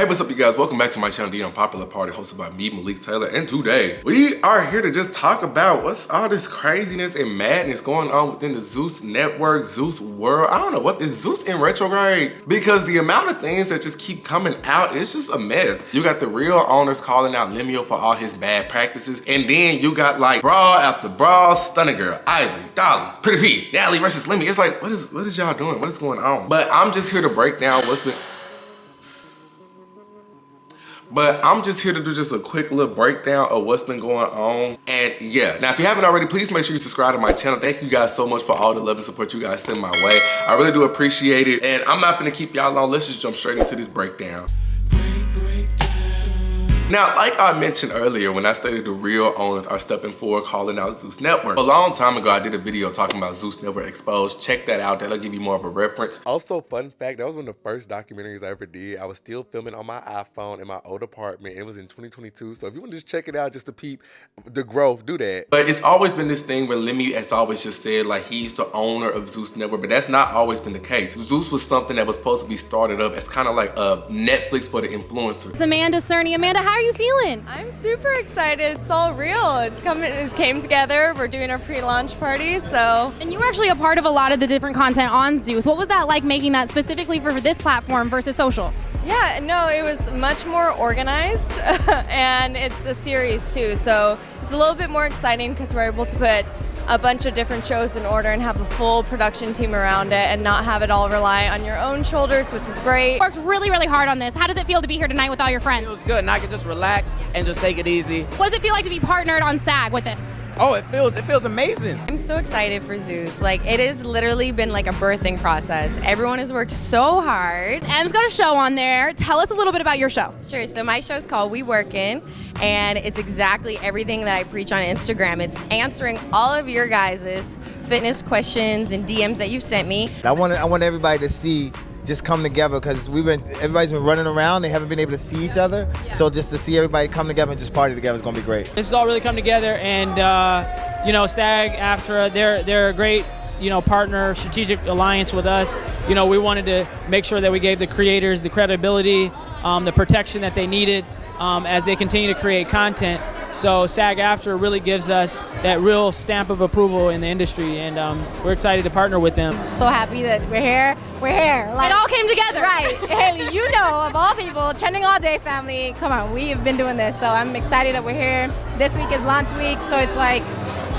What's up, you guys? Welcome back to my channel, The Unpopular Party, hosted by me, Malik Taylor. And today, we are here to just talk about what's all this craziness and madness going on within the Zeus network, Zeus world. I don't know, what is Zeus in retrograde? Because the amount of things that just keep coming out, it's just a mess. You got the real owners calling out Lemuel for all his bad practices. And then you got like brawl after brawl, Stunning Girl, Ivory, Dolly, Pretty P, Natalie versus Lemmy. It's like, what is y'all doing? What is going on? But I'm just here to break down what's been... But I'm just here to do just a quick little breakdown of what's been going on. And yeah, now if you haven't already, please make sure you subscribe to my channel. Thank you guys so much for all the love and support you guys send my way. I really do appreciate it. And I'm not gonna keep y'all long. Let's just jump straight into this breakdown. Now, like I mentioned earlier, when I stated the real owners are stepping forward calling out Zeus Network. A long time ago, I did a video talking about Zeus Network Exposed. Check that out, that'll give you more of a reference. Also, fun fact, that was one of the first documentaries I ever did. I was still filming on my iPhone in my old apartment. It was in 2022, so if you want to just check it out just to peep the growth, do that. But it's always been this thing where Lemmy has always just said like he's the owner of Zeus Network, but that's not always been the case. Zeus was something that was supposed to be started up as kind of like a Netflix for the influencers. It's Amanda Cerny. Amanda, how are you feeling? I'm super excited. It's all real. It came together. We're doing our pre-launch party, so. And you were actually a part of a lot of the different content on Zeus. What was that like making that specifically for this platform versus social? Yeah, no, it was much more organized and it's a series too, so it's a little bit more exciting because we're able to put a bunch of different shows in order and have a full production team around it and not have it all rely on your own shoulders, which is great. Worked really, really hard on this. How does it feel to be here tonight with all your friends? It was good, and I could just relax and just take it easy. What does it feel like to be partnered on SAG with this? Oh, it feels amazing. I'm so excited for Zeus. Like, it has literally been like a birthing process. Everyone has worked so hard. Em's got a show on there. Tell us a little bit about your show. Sure, so my show's called We Workin', and it's exactly everything that I preach on Instagram. It's answering all of your guys' fitness questions and DMs that you've sent me. I want everybody to see just come together because everybody's been running around. They haven't been able to see each other. Yeah. So just to see everybody come together and just party together is going to be great. This has all really come together, and you know, SAG-AFTRA, they're a great, you know, partner, strategic alliance with us. You know, we wanted to make sure that we gave the creators the credibility, the protection that they needed as they continue to create content. So SAG-AFTRA really gives us that real stamp of approval in the industry, and we're excited to partner with them. So happy that we're here. We're here. Like, it all came together. Right. Haley, you know, of all people, Trending All Day family, come on, we have been doing this. So I'm excited that we're here. This week is launch week, so it's like,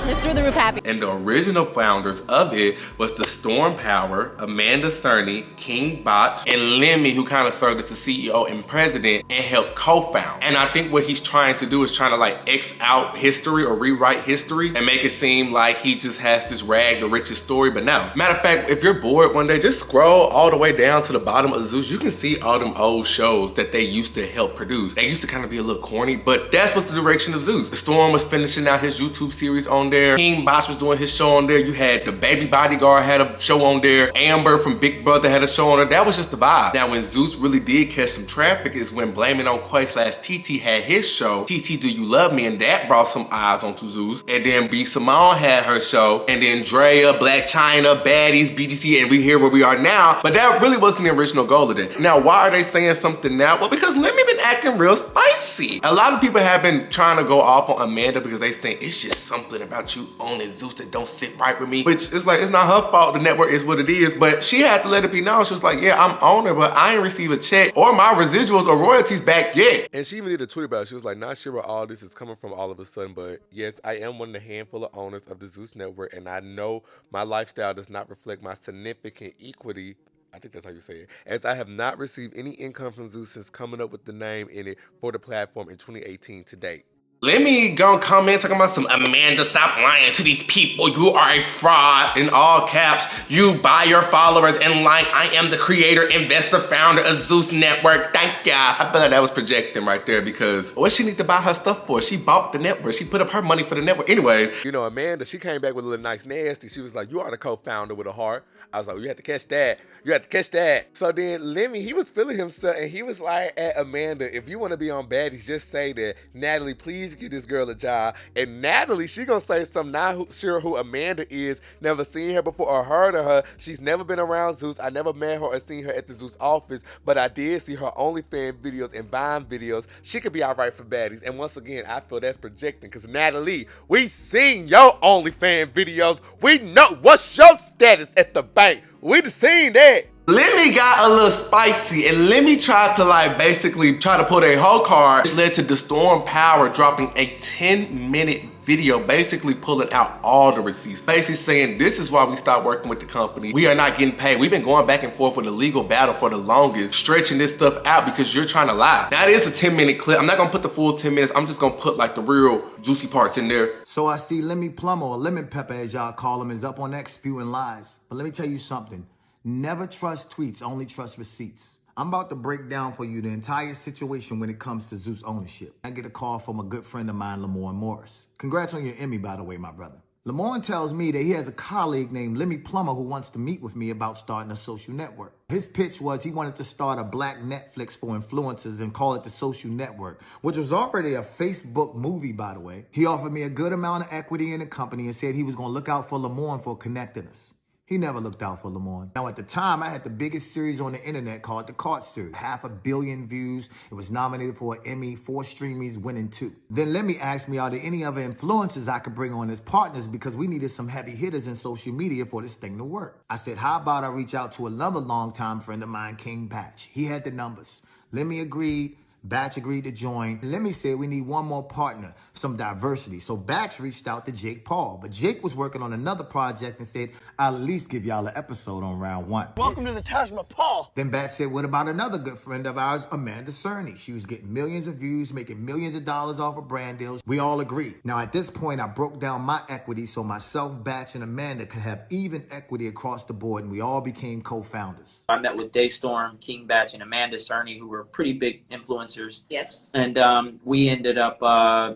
just through the roof happy. And the original founders of it was the Storm Power, Amanda Cerny, King Botch, and Lemmy, who kind of served as the CEO and president and helped co-found. And I think what he's trying to do is trying to like X out history or rewrite history and make it seem like he just has this rag the richest story. But no. Matter of fact, if you're bored one day, just scroll all the way down to the bottom of Zeus. You can see all them old shows that they used to help produce. They used to kind of be a little corny, but that's what's the direction of Zeus. The Storm was finishing out his YouTube series on there. King Botch was doing his show on there. You had the Baby Bodyguard had a show on there. Amber from Big Brother had a show on there. That was just the vibe. Now, when Zeus really did catch some traffic is when Blame It on Quay/TT had his show, TT Do You Love Me, and that brought some eyes onto Zeus. And then B Simone had her show, and then Drea, Black China, Baddies, BGC, and we here where we are now. But that really wasn't the original goal of it. Now, why are they saying something now? Well, because Lemmy been acting real spicy. A lot of people have been trying to go off on Amanda because they saying it's just something about you owning Zeus that don't sit right with me, which is like, it's not her fault. The network is what it is, but she had to let it be known. She was like, yeah, I'm owner, but I ain't receive a check or my residuals or royalties back yet. And she even did a tweet about it. She was like, not sure where all this is coming from all of a sudden, but yes, I am one of the handful of owners of the Zeus network, and I know my lifestyle does not reflect my significant equity. I think that's how you say it. As I have not received any income from Zeus since coming up with the name in it for the platform in 2018 to date. Let me go come in talking about some Amanda, stop lying to these people. You are a fraud in all caps. You buy your followers and like, I am the creator, investor, founder of Zeus Network. Thank ya. I feel like that was projecting right there because what she need to buy her stuff for? She bought the network. She put up her money for the network. Anyway, you know, Amanda, she came back with a little nice nasty. She was like, you are the co-founder with a heart. I was like, you have to catch that. You have to catch that. So then Lemmy, he was feeling himself and he was like at Amanda, if you want to be on Baddies, just say that, Natalie, please please give this girl a job. And Natalie, she gonna say something, not sure who Amanda is, never seen her before or heard of her. She's never been around Zeus. I never met her or seen her at the Zeus office, but I did see her OnlyFans videos and Vine videos. She could be all right for baddies. And once again, I feel that's projecting, because Natalie, we seen your OnlyFans videos. We know what's your status at the bank. We done seen that. Lemmy got a little spicy, and Lemmy tried to basically try to pull their whole card, which led to the Storm Power dropping a 10-minute video, basically pulling out all the receipts, basically saying this is why we stopped working with the company. We are not getting paid. We've been going back and forth with a legal battle for the longest, stretching this stuff out because you're trying to lie. Now it is a 10-minute clip. I'm not gonna put the full 10 minutes. I'm just gonna put the real juicy parts in there. So I see Lemmy Plummer, or Lemon Pepper as y'all call him, is up on X spewing lies. But let me tell you something. Never trust tweets, only trust receipts. I'm about to break down for you the entire situation when it comes to Zeus ownership. I get a call from a good friend of mine, Lamorne Morris. Congrats on your Emmy, by the way, my brother. Lamorne tells me that he has a colleague named Lemmy Plummer who wants to meet with me about starting a social network. His pitch was he wanted to start a black Netflix for influencers and call it the Social Network, which was already a Facebook movie, by the way. He offered me a good amount of equity in the company and said he was going to look out for Lamorne for connecting us. He never looked out for Lamorne. Now, at the time, I had the biggest series on the internet called The Caught Series. 500 million views. It was nominated for an Emmy, 4 Streamies, winning 2. Then Lemmy asked me, are there any other influencers I could bring on as partners, because we needed some heavy hitters in social media for this thing to work. I said, how about I reach out to another longtime friend of mine, King Batch. He had the numbers. Lemmy agreed. Batch agreed to join. Lemmy said we need one more partner, some diversity. So Batch reached out to Jake Paul, but Jake was working on another project and said, I'll at least give y'all an episode on round 1. Welcome to the Taj Mahal. Then Batch said, what about another good friend of ours, Amanda Cerny? She was getting millions of views, making millions of dollars off of brand deals. We all agreed. Now at this point, I broke down my equity so myself, Batch, and Amanda could have even equity across the board, and we all became co-founders. I met with Daystorm, King Batch, and Amanda Cerny, who were pretty big influencers. Yes. And we ended up, I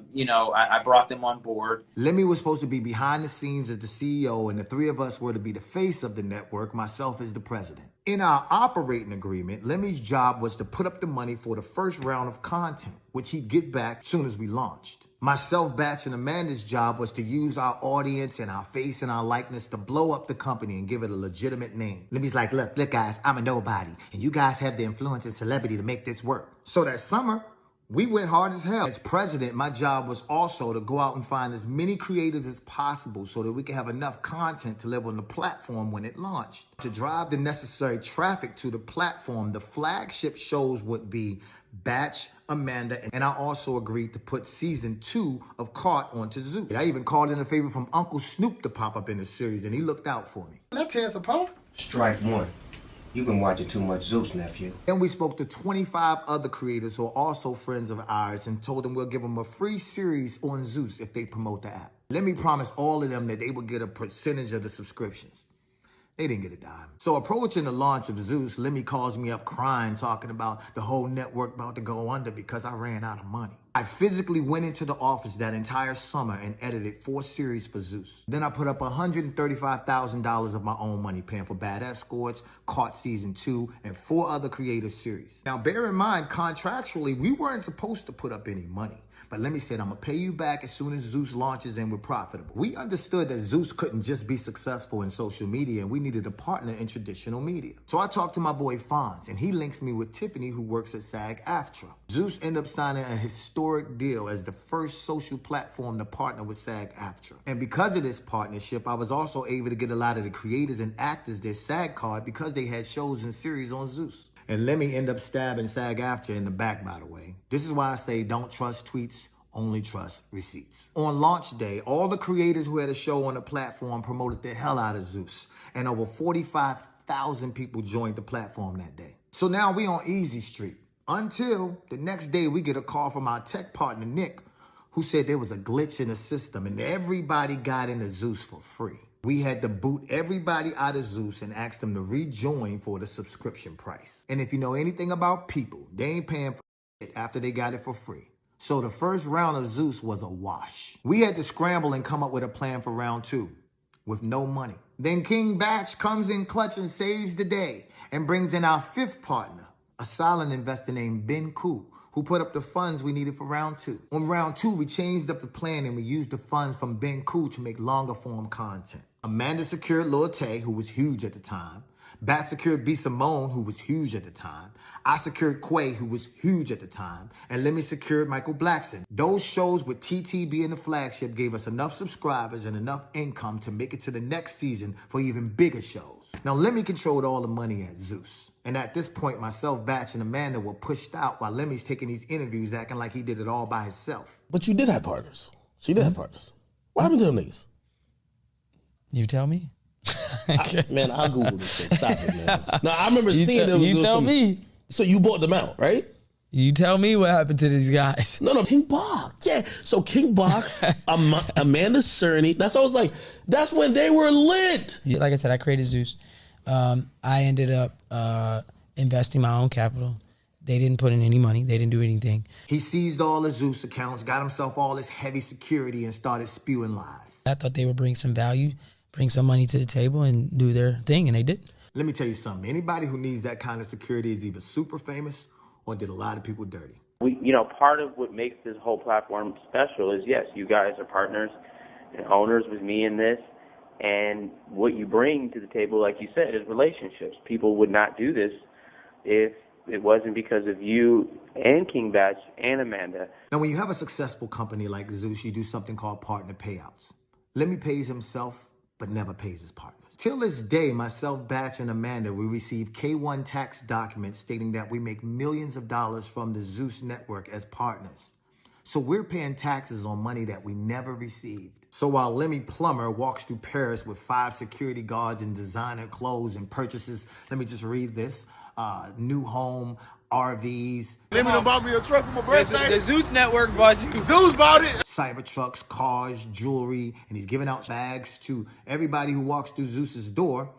brought them on board. Lemmy was supposed to be behind the scenes as the CEO, and the 3 of us were to be the face of the network, myself as the president. In our operating agreement, Lemmy's job was to put up the money for the first round of content, which he'd get back as soon as we launched. Myself, Batch, and Amanda's job was to use our audience and our face and our likeness to blow up the company and give it a legitimate name. Lemmy's like, look guys, I'm a nobody, and you guys have the influence and celebrity to make this work. So that summer, we went hard as hell. As president, my job was also to go out and find as many creators as possible so that we could have enough content to live on the platform when it launched. To drive the necessary traffic to the platform, the flagship shows would be Batch, Amanda, and I also agreed to put season 2 of Caught onto Zeus. I even called in a favor from Uncle Snoop to pop up in the series, and he looked out for me. That tears apart. Strike 1. You've been watching too much Zeus, nephew. Then we spoke to 25 other creators who are also friends of ours and told them we'll give them a free series on Zeus if they promote the app. Lemmy promised all of them that they would get a percentage of the subscriptions. They didn't get a dime. So approaching the launch of Zeus, Lemmy calls me up crying, talking about the whole network about to go under because I ran out of money. I physically went into the office that entire summer and edited 4 series for Zeus. Then I put up $135,000 of my own money, paying for Bad Escorts, Caught Season 2, and 4 other creative series. Now, bear in mind, contractually, we weren't supposed to put up any money. But Lemmy said, I'm going to pay you back as soon as Zeus launches and we're profitable. We understood that Zeus couldn't just be successful in social media, and we needed a partner in traditional media. So I talked to my boy Fonz, and he links me with Tiffany, who works at SAG-AFTRA. Zeus ended up signing a historic deal as the first social platform to partner with SAG-AFTRA. And because of this partnership, I was also able to get a lot of the creators and actors their SAG card because they had shows and series on Zeus. And Lemmy ended up stabbing SAG-AFTRA in the back, by the way. This is why I say don't trust tweets, only trust receipts. On launch day, all the creators who had a show on the platform promoted the hell out of Zeus, and over 45,000 people joined the platform that day. So now we on Easy Street. Until the next day, we get a call from our tech partner, Nick, who said there was a glitch in the system and everybody got into Zeus for free. We had to boot everybody out of Zeus and ask them to rejoin for the subscription price. And if you know anything about people, they ain't paying for it after they got it for free. So the first round of Zeus was a wash. We had to scramble and come up with a plan for round 2 with no money. Then King Batch comes in clutch and saves the day and brings in our 5th partner, a silent investor named Ben Koo, who put up the funds we needed for round 2. On round 2, we changed up the plan and we used the funds from Ben Cool to make longer form content. Amanda secured Lil Tay, who was huge at the time. Bat secured B. Simone, who was huge at the time. I secured Quay, who was huge at the time. And Lemmy secured Michael Blackson. Those shows with TT being the flagship gave us enough subscribers and enough income to make it to the next season for even bigger shows. Now, Lemmy controlled all the money at Zeus. And at this point, myself, Batch, and Amanda were pushed out while Lemmy's taking these interviews acting like he did it all by himself. But you did have partners. She did have partners. What happened to them niggas? You tell me. Man, I'll Google this shit. Stop it, man. No, I remember seeing them. You tell me. So you bought them out, right? You tell me what happened to these guys. No, King Bach. Yeah. So King Bach, Amanda Cerny. That's I was like, that's when they were lit. Like I said, I created Zeus. I ended up investing my own capital. They didn't put in any money. They didn't do anything. He seized all the Zeus accounts, got himself all this heavy security, and started spewing lies. I thought they would bring some value, bring some money to the table, and do their thing, and they did. Let me tell you something. Anybody who needs that kind of security is either super famous or did a lot of people dirty. Part of what makes this whole platform special is, yes, you guys are partners and owners with me in this. And what you bring to the table, like you said, is relationships. People would not do this if it wasn't because of you and King Batch and Amanda. Now, when you have a successful company like Zeus, you do something called partner payouts. Lemmy pays himself, but never pays his partners. Till this day, myself, Batch, and Amanda, we receive K1 tax documents stating that we make millions of dollars from the Zeus network as partners. So we're paying taxes on money that we never received. So while Lemmy Plumber walks through Paris with 5 security guards and designer clothes and purchases, let me just read this, new home, RVs. Lemmy done bought me a truck for my birthday. The Zeus network bought you. Zeus bought it. Cybertrucks, cars, jewelry, and he's giving out bags to everybody who walks through Zeus's door.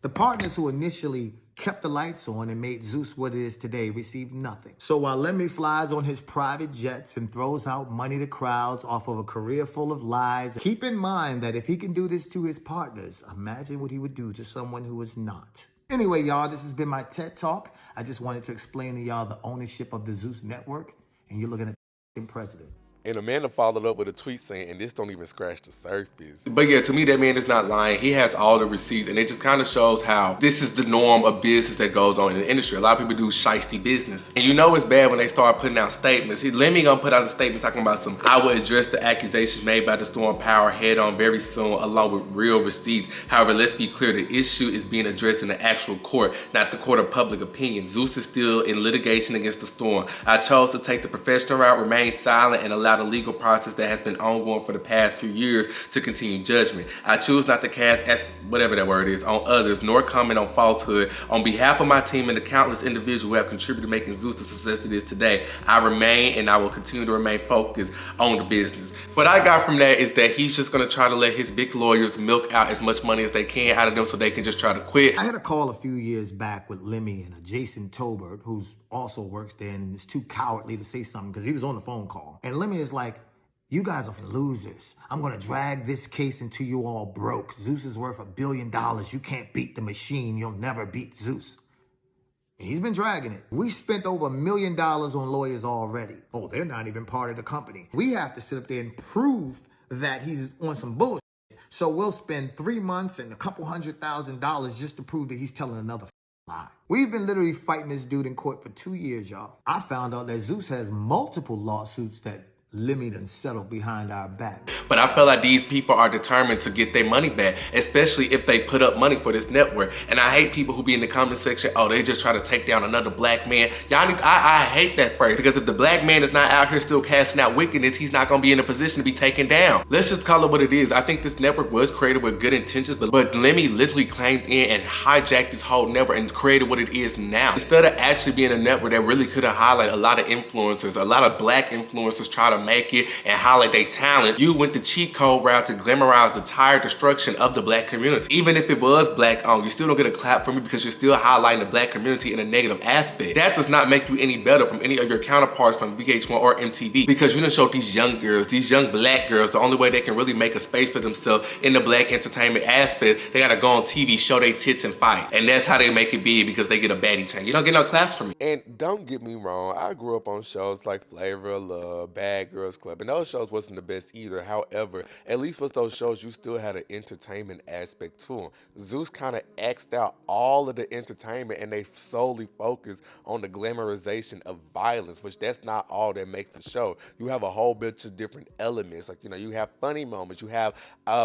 The partners who initially kept the lights on and made Zeus what it is today received nothing. So while Lemmy flies on his private jets and throws out money to crowds off of a career full of lies, keep in mind that if he can do this to his partners, imagine what he would do to someone who is not. Anyway, y'all, this has been my TED Talk. I just wanted to explain to y'all the ownership of the Zeus network, and you're looking at the president. And Amanda followed up with a tweet saying, and this don't even scratch the surface. But yeah, to me, that man is not lying. He has all the receipts, and it just kind of shows how this is the norm of business that goes on in the industry. A lot of people do shiesty business. And you know it's bad when they start putting out statements. Lemmy gonna put out a statement talking about I will address the accusations made by the Storm Power head on very soon, along with real receipts. However, let's be clear, the issue is being addressed in the actual court, not the court of public opinion. Zeus is still in litigation against the Storm. I chose to take the professional route, remain silent, and allow the legal process that has been ongoing for the past few years to continue judgment. I choose not to cast, whatever that word is, on others, nor comment on falsehood. On behalf of my team and the countless individuals who have contributed to making Zeus the success it is today, I remain and I will continue to remain focused on the business. What I got from that is that he's just going to try to let his big lawyers milk out as much money as they can out of them so they can just try to quit. I had a call a few years back with Lemmy and Jason Tolbert, who's also works there and is too cowardly to say something because he was on the phone call. And Lemmy is like, you guys are losers. I'm gonna drag this case until you all broke. Zeus is worth $1 billion. You can't beat the machine. You'll never beat Zeus. And he's been dragging it. We spent over $1 million on lawyers already. Oh, they're not even part of the company. We have to sit up there and prove that he's on some bullshit. So we'll spend 3 months and a couple $100,000 just to prove that he's telling another lie. We've been literally fighting this dude in court for 2 years, y'all. I found out that Zeus has multiple lawsuits that Lemmy done settled behind our back. But I feel like these people are determined to get their money back, especially if they put up money for this network. And I hate people who be in the comment section, oh, they just try to take down another black man. Y'all need, I hate that phrase, because if the black man is not out here still casting out wickedness, he's not gonna be in a position to be taken down. Let's just call it what it is. I think this network was created with good intentions, but Lemmy literally claimed in and hijacked this whole network and created what it is now. Instead of actually being a network that really could have highlighted a lot of influencers, a lot of black influencers try to to make it and highlight their talent, you went the cheat code route to glamorize the entire destruction of the black community. Even if it was black owned, you still don't get a clap from me because you're still highlighting the black community in a negative aspect. That does not make you any better from any of your counterparts from VH1 or MTV, because you done showed these young girls, these young black girls, the only way they can really make a space for themselves in the black entertainment aspect, they gotta go on TV, show their tits and fight. And that's how they make it big, because they get a baddie chain. You don't get no claps from me. And don't get me wrong, I grew up on shows like Flavor of Love, Bad Girls Club, and those shows wasn't the best either. However, at least with those shows, you still had an entertainment aspect to them. Zeus kind of axed out all of the entertainment, and they solely focused on the glamorization of violence, which that's not all that makes the show. You have a whole bunch of different elements. Like, you know, you have funny moments, you have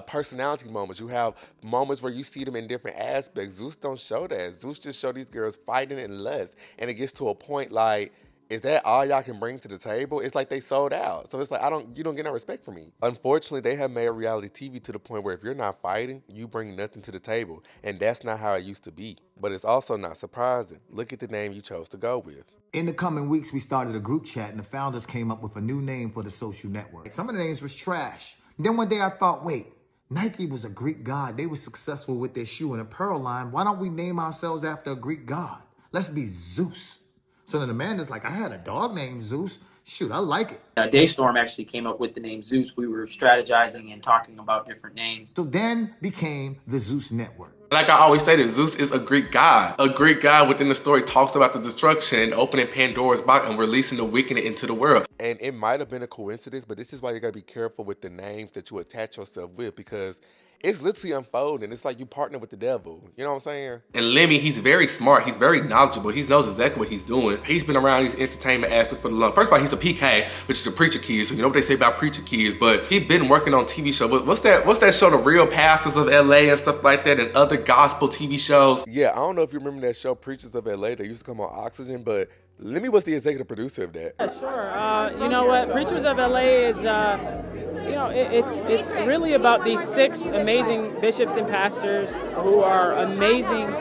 personality moments, you have moments where you see them in different aspects. Zeus don't show that. Zeus just show these girls fighting and lust, and it gets to a point like, is that all y'all can bring to the table? It's like they sold out. So it's like, you don't get no respect from me. Unfortunately, they have made reality TV to the point where if you're not fighting, you bring nothing to the table. And that's not how it used to be. But it's also not surprising. Look at the name you chose to go with. In the coming weeks, we started a group chat, and the founders came up with a new name for the social network. Some of the names was trash. Then one day I thought, wait, Nike was a Greek god. They were successful with their shoe and apparel line. Why don't we name ourselves after a Greek god? Let's be Zeus. So then Amanda's like, I had a dog named Zeus. Shoot, I like it. Daystorm actually came up with the name Zeus. We were strategizing and talking about different names. So then became the Zeus Network. Like I always stated, Zeus is a Greek god. A Greek god within the story talks about the destruction and opening Pandora's box and releasing the wicked into the world. And it might have been a coincidence, but this is why you gotta be careful with the names that you attach yourself with, because it's literally unfolding. It's like you partner with the devil. You know what I'm saying? And Lemmy, he's very smart. He's very knowledgeable. He knows exactly what he's doing. He's been around these entertainment aspects for the long. First of all, he's a PK, which is a preacher kid. So you know what they say about preacher kids, but he's been working on TV shows. What's that show, The Real Pastors of LA and stuff like that, and other gospel TV shows? Yeah, I don't know if you remember that show, Preachers of LA, that used to come on Oxygen, but Lemmy was the executive producer of that. Yeah, sure. You know what? Preachers of LA is, you know, it's really about these 6 amazing bishops and pastors who are amazing,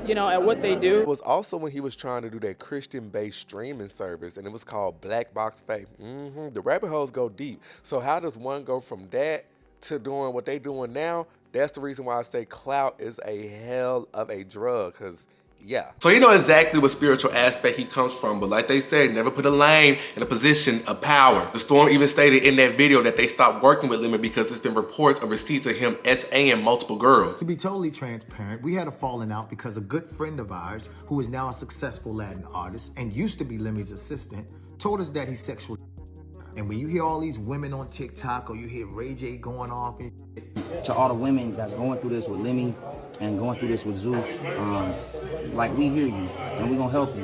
you know, at what they do. It was also when he was trying to do that Christian-based streaming service, and it was called Black Box Faith. The rabbit holes go deep. So how does one go from that to doing what they doing now? That's the reason why I say clout is a hell of a drug, because yeah. So you know exactly what spiritual aspect he comes from, but like they said, never put a lame in a position of power. The Storm even stated in that video that they stopped working with Lemon because there's been reports of receipts of him SAing multiple girls. To be totally transparent, we had a falling out because a good friend of ours, who is now a successful Latin artist and used to be Lemmy's assistant, told us that he's sexual. And when you hear all these women on TikTok, or you hear Ray J going off and to all the women that's going through this with Lemmy and going through this with Zeus, like, we hear you and we're gonna help you.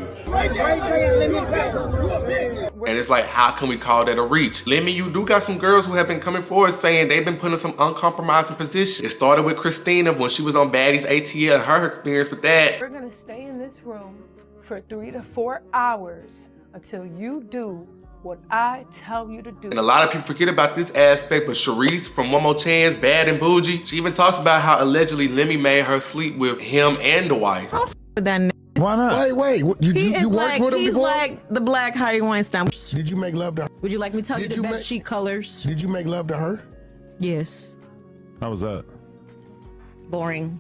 And it's like, how can we call that a reach? Lemmy, you do got some girls who have been coming forward saying they've been put in some uncompromising positions. It started with Christina when she was on Baddies ATL and her experience with that. We're gonna stay in this room for 3 to 4 hours until you do what I tell you to do. And a lot of people forget about this aspect, but Sharice from One More Chance, Bad and Bougie, she even talks about how allegedly Lemmy made her sleep with him and the wife. Why not? Wait. You worked with him He's before? like the Black Harvey Weinstein. Did you make love to her? Would you like me to tell you the bed sheet colors? Did you make love to her? Yes. How was that? Boring.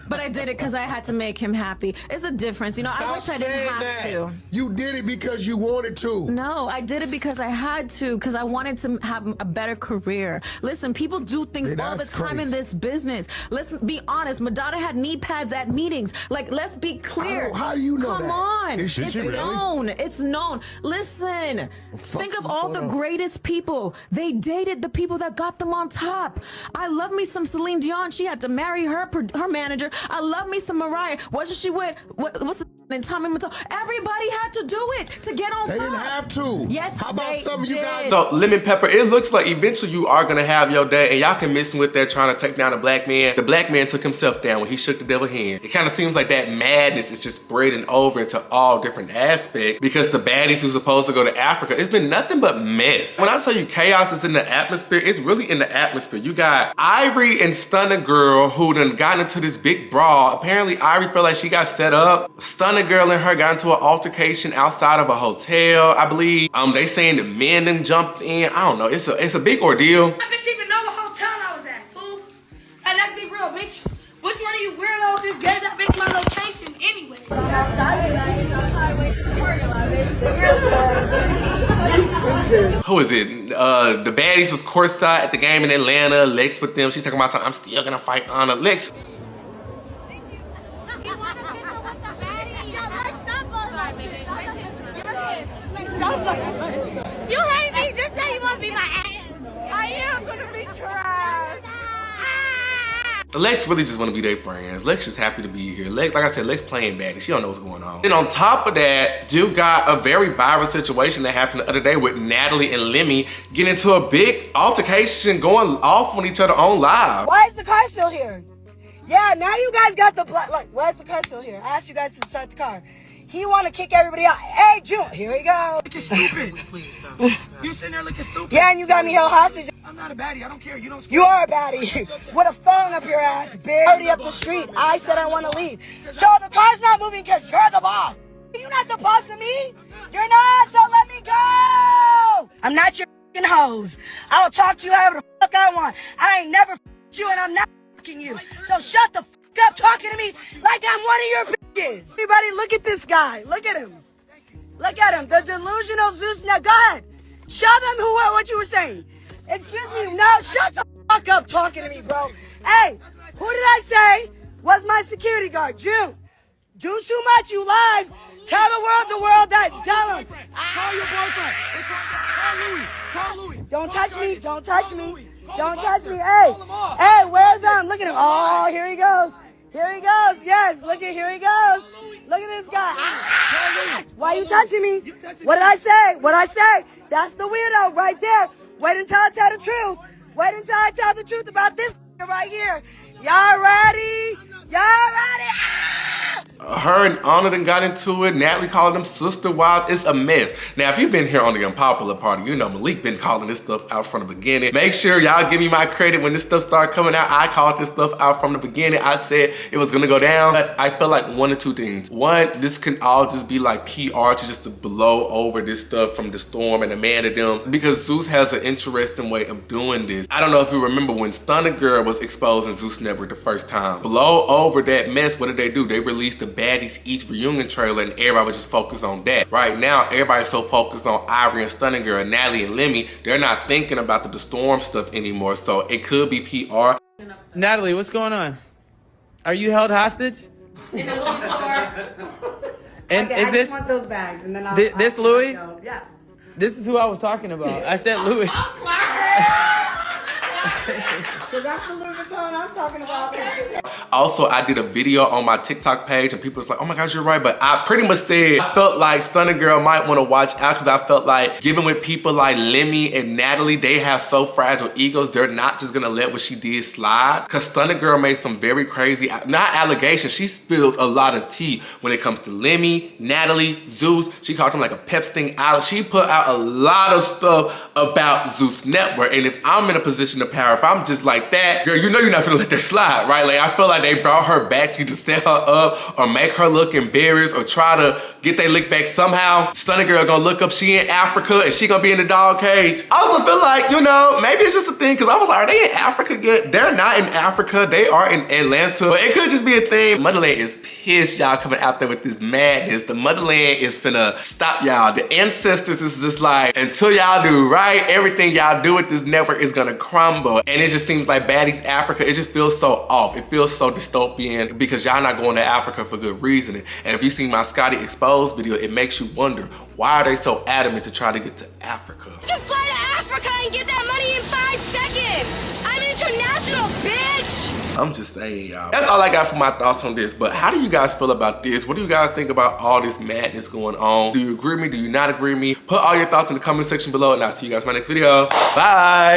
But I did it because I had to make him happy. It's a difference, you know. I wish I didn't have to. You did it because you wanted to. No, I did it because I had to, because I wanted to have a better career. Listen, people do things all the time in this business. Listen, be honest. Madonna had knee pads at meetings. Like, let's be clear. How do you know Come that? on. It's known. It's known. Listen, think of all the greatest people. They dated the people that got them on top. I love me some Celine Dion. She had to marry her manager. I love me some Mariah. Wasn't she with what's the name? Tommy Matone? Everybody had to do it to get on top. They didn't have to. Yes, how about some of you guys? So Lemon Pepper, it looks like eventually you are gonna have your day, and y'all can miss him with that trying to take down a black man. The black man took himself down when he shook the devil's hand. It kind of seems like that madness is just spreading over into all different aspects, because the baddies who's supposed to go to Africa, it's been nothing but mess. When I tell you chaos is in the atmosphere, it's really in the atmosphere. You got Ivory and Stunner Girl who done gotten into this big brawl. Apparently Ivory felt like she got set up. Stunner Stunner Girl and her got into an altercation outside of a hotel, I believe. They saying the men done jumped in. I don't know. It's a big ordeal. I bitch even know what hotel I was at, fool. Hey, let's be real, bitch. Which one of you weirdos just gave that bitch my location anyway? Who is it? The baddies was courtside at the game in Atlanta. Lex with them. She's talking about something. I'm still gonna fight Anna. Lex. You hate me, just say you want to be my ass. I am gonna beat your ass. Lex really just want to be their friends. Lex just happy to be here. Lex, like I said, Lex playing baddie. She don't know what's going on. And on top of that, you got a very viral situation that happened the other day with Natalie and Lemmy getting into a big altercation, going off on each other on live. Why is the car still here? Yeah, now you guys got the black. Like, why is the car still here? I asked you guys to start the car. He want to kick everybody out. Hey, June, here we go. Looking stupid. You sitting there looking stupid. Yeah, and you got me held hostage. I'm not a baddie. I don't care. You don't. You are a baddie. With a phone up your ass, bitch. Already up the street. I said I want to leave. So the car's not moving because you're the boss. You're not the boss of me. You're not. So let me go. I'm not your fucking hose. I'll talk to you however the fuck I want. I ain't never fucked you and I'm not fucking you. So shut the fuck up talking to me like I'm one of your bitches. Everybody, look at this guy. Look at him. Look at him. The delusional Zeus. Now go ahead. Show them what you were saying. Excuse me. No, shut the fuck up talking to me, bro. Hey, who did I say was my security guard? June. Do too much. You lied. Tell the world that. Tell him. Call your boyfriend. Call Louis. Call Louis. Don't touch me. Don't touch me. Don't touch me. Hey. Hey, where's Look at him. Oh, here he goes. Here he goes. Yes, look at here he goes. Look at this guy. Ah! Why you touching me? What did I say? What did I say? That's the weirdo right there. Wait until I tell the truth. Wait until I tell the truth about this right here. Y'all ready? Y'all ready? Ah! Her and Anna done got into it. Natalie called them sister wives. It's a mess. Now, if you've been here on the Unpopular Party, you know Malik been calling this stuff out from the beginning. Make sure y'all give me my credit when this stuff started coming out. I called this stuff out from the beginning. I said it was gonna go down. But I feel like one or two things. One, this can all just be like PR to just to blow over this stuff from the Storm and Amanda them. Because Zeus has an interesting way of doing this. I don't know if you remember when Stunner Girl was exposed in Zeus Network the first time. Blow over that mess, what did they do? They released the Baddies East reunion trailer and everybody was just focused on that. Right now, everybody's so focused on Ivory and Stunner Girl and Natalie and Lemmy, they're not thinking about the Storm stuff anymore. So it could be PR. Natalie, what's going on? Are you held hostage? And okay, is this? I just want those bags, and then I'll. This Louis? Yeah. This is who I was talking about. I said Louis. Because that's the Louis Vuitton I'm talking about. Also, I did a video on my TikTok page and people was like, oh my gosh, you're right. But I pretty much said, I felt like Stunner Girl might want to watch out because I felt like given with people like Lemmy and Natalie, they have so fragile egos, they're not just going to let what she did slide. Because Stunner Girl made some very crazy, not allegations, she spilled a lot of tea when it comes to Lemmy, Natalie, Zeus. She called them like a pep sting out. She put out a lot of stuff about Zeus Network. And if I'm in a position of power, if I'm just like that, girl, you know you're not gonna let that slide, right? Like, I feel like they brought her back to either set her up or make her look embarrassed or try to get their lick back somehow. Stunner Girl gonna look up she in Africa and she gonna be in the dog cage. I also feel like, you know, maybe it's just a thing because I was like, are they in Africa yet? They're not in Africa, they are in Atlanta. But it could just be a thing. Motherland is pissed y'all coming out there with this madness. The Motherland is finna stop y'all. The ancestors is just like, until y'all do right, everything y'all do with this network is gonna crumble. And it just seems like Baddies Africa, it just feels so off. It feels so dystopian because y'all not going to Africa for good reason. And if you see my Scotty Exposed video, it makes you wonder, why are they so adamant to try to get to Africa? You can fly to Africa and get that money in 5 seconds. I'm international, bitch. I'm just saying, y'all. That's all I got for my thoughts on this. But how do you guys feel about this? What do you guys think about all this madness going on? Do you agree with me? Do you not agree with me? Put all your thoughts in the comment section below and I'll see you guys in my next video. Bye.